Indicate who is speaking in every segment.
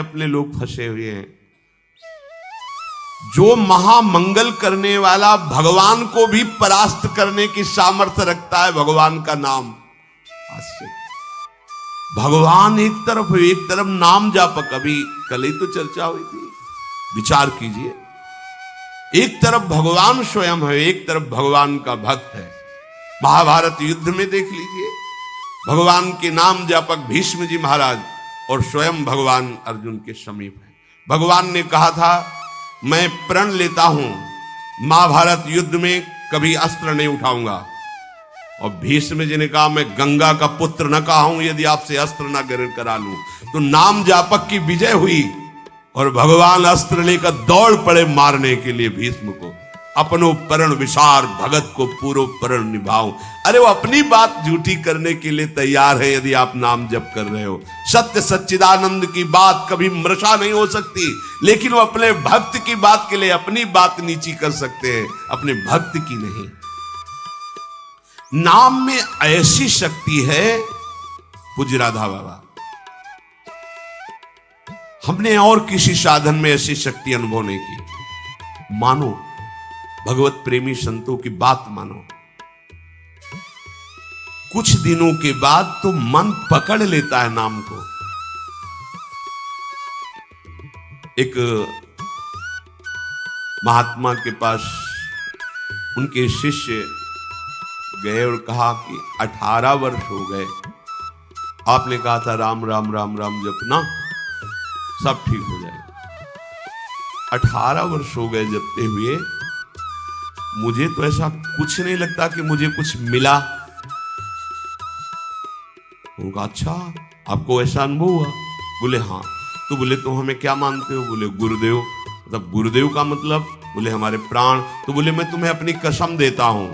Speaker 1: अपने लोग फंसे हुए हैं। जो महामंगल करने वाला भगवान को भी परास्त करने की सामर्थ्य रखता है, भगवान का नाम। भगवान एक तरफ नाम जापक। अभी कल ही तो चर्चा हुई थी, विचार कीजिए। एक तरफ भगवान स्वयं है, एक तरफ भगवान का भक्त है। महाभारत युद्ध में देख लीजिए, भगवान के नाम जापक भीष्म जी महाराज और स्वयं भगवान अर्जुन के समीप है। भगवान ने कहा था मैं प्रण लेता हूं, महाभारत युद्ध में कभी अस्त्र नहीं उठाऊंगा। और भीष्म जी ने कहा मैं गंगा का पुत्र न कहा हूं यदि आपसे अस्त्र न ग्रहण करा लूं। तो नाम जापक की विजय हुई और भगवान अस्त्र लेकर दौड़ पड़े मारने के लिए भीष्म को। अपनो परण विसार भगत को पूरो परण निभाओ। अरे वो अपनी बात झूठी करने के लिए तैयार है यदि आप नाम जप कर रहे हो। सत्य सच्चिदानंद की बात कभी मृषा नहीं हो सकती, लेकिन वो अपने भक्त की बात के लिए अपनी बात नीची कर सकते हैं, अपने भक्त की नहीं। नाम में ऐसी शक्ति है, पूज्य राधा बाबा, हमने और किसी साधन में ऐसी शक्ति अनुभव नहीं की। मानो भगवत प्रेमी संतों की बात मानो, कुछ दिनों के बाद तो मन पकड़ लेता है नाम को। एक महात्मा के पास उनके शिष्य गए और कहा कि 18 वर्ष हो गए, आपने कहा था राम राम राम राम जपना सब ठीक हो जाएगा। 18 वर्ष हो गए जपते हुए, मुझे तो ऐसा कुछ नहीं लगता कि मुझे कुछ मिला। उनका अच्छा आपको ऐसा अनुभव हुआ? बोले हाँ। तो बोले तो हमें क्या मानते हो? बोले गुरुदेव। मतलब गुरुदेव का मतलब? बोले हमारे प्राण। तो बोले मैं तुम्हें अपनी कसम देता हूं,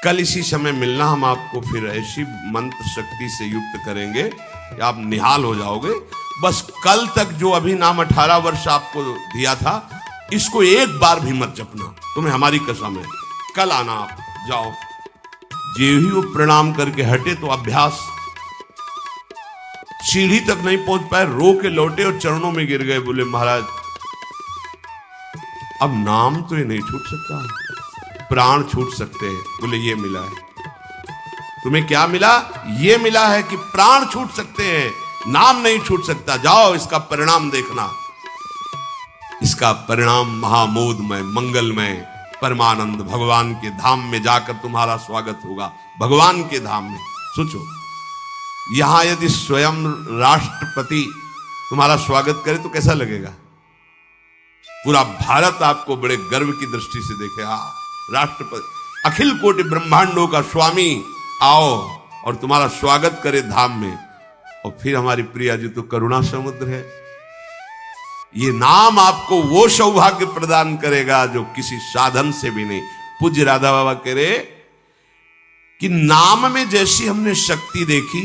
Speaker 1: कल इसी समय मिलना, हम आपको फिर ऐसी मंत्र शक्ति से युक्त करेंगे कि आप निहाल हो जाओगे। बस कल तक जो अभी नाम 18 वर्ष आपको दिया था, इसको एक बार भी मत जपना, तुम्हें हमारी कसम है। कल आना, आप जाओ। जे ही वो प्रणाम करके हटे तो अभ्यास, सीढ़ी तक नहीं पहुंच पाए, रो के लौटे और चरणों में गिर गए। बोले महाराज अब नाम तो ये नहीं छूट सकता, प्राण छूट सकते हैं। बोले ये मिला है तुम्हें। क्या मिला? ये मिला है कि प्राण छूट सकते हैं, नाम नहीं छूट सकता। जाओ इसका परिणाम देखना। इसका परिणाम महामोदमय मंगलमय परमानंद भगवान के धाम में जाकर तुम्हारा स्वागत होगा। भगवान के धाम में सोचो, यहां यदि स्वयं राष्ट्रपति तुम्हारा स्वागत करे तो कैसा लगेगा? पूरा भारत आपको बड़े गर्व की दृष्टि से देखे। राष्ट्रपति, अखिल कोटि ब्रह्मांडों का स्वामी आओ और तुम्हारा स्वागत करे धाम में। और फिर हमारी प्रिया जी तो करुणा समुद्र है। ये नाम आपको वो सौभाग्य प्रदान करेगा जो किसी साधन से भी नहीं। पूज्य राधा बाबा कह रहे कि नाम में जैसी हमने शक्ति देखी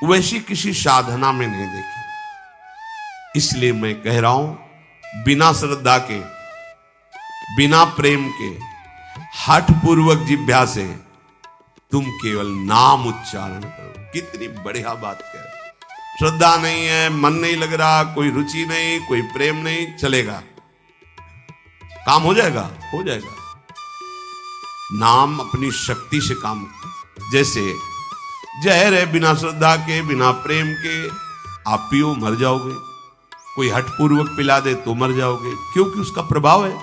Speaker 1: वैसी किसी साधना में नहीं देखी। इसलिए मैं कह रहा हूं, बिना श्रद्धा के, बिना प्रेम के, हठ पूर्वक जिह्वा से तुम केवल नाम उच्चारण करो। कितनी बढ़िया बात कह रहे। श्रद्धा नहीं है, मन नहीं लग रहा, कोई रुचि नहीं, कोई प्रेम नहीं, चलेगा, काम हो जाएगा, हो जाएगा। नाम अपनी शक्ति से काम, जैसे जहर है, बिना श्रद्धा के, बिना प्रेम के आप पियो मर जाओगे। कोई हठपूर्वक पिला दे तो मर जाओगे, क्योंकि उसका प्रभाव है।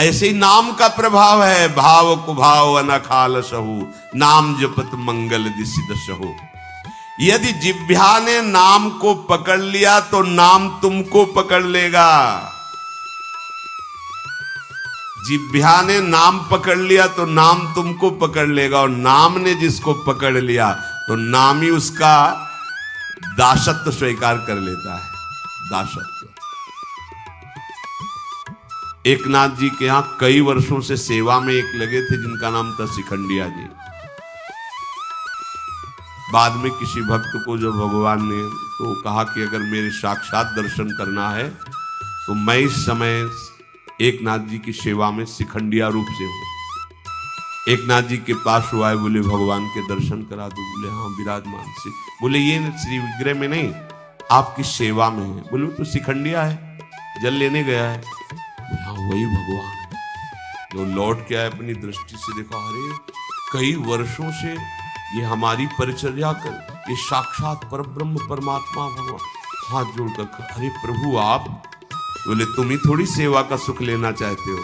Speaker 1: ऐसे ही नाम का प्रभाव है। भाव कुभाव अनखाल सहु, नाम जपत मंगल दिसि दसहु। यदि जिह्वा ने नाम को पकड़ लिया तो नाम तुमको पकड़ लेगा। जिह्वा ने नाम पकड़ लिया तो नाम तुमको पकड़ लेगा, और नाम ने जिसको पकड़ लिया तो नाम ही उसका दासत्व स्वीकार कर लेता है। दासत्व। एक नाथ जी के यहां कई वर्षों से सेवा में एक लगे थे जिनका नाम था शिखंडिया जी। बाद में किसी भक्त को जब भगवान ने तो कहा कि अगर मेरे साक्षात दर्शन करना है तो मैं इस समय एक नाथ जी की सेवा में शिखंडिया रूप से हूं। एक नाथ जी के पास हुआ है, बोले भगवान के दर्शन करा दो। बोले हाँ विराजमान से। बोले ये श्री विग्रह में नहीं, आपकी सेवा में है। बोले तो शिखंडिया है, जल लेने गया है। हाँ वही भगवान है जो लौट के आए, अपनी दृष्टि से देखा, अरे कई वर्षों से ये हमारी परिचर्या कर, ये साक्षात परब्रह्म परमात्मा भगवान। हाथ जोड़कर, अरे प्रभु आप। बोले तुम ही थोड़ी सेवा का सुख लेना चाहते हो,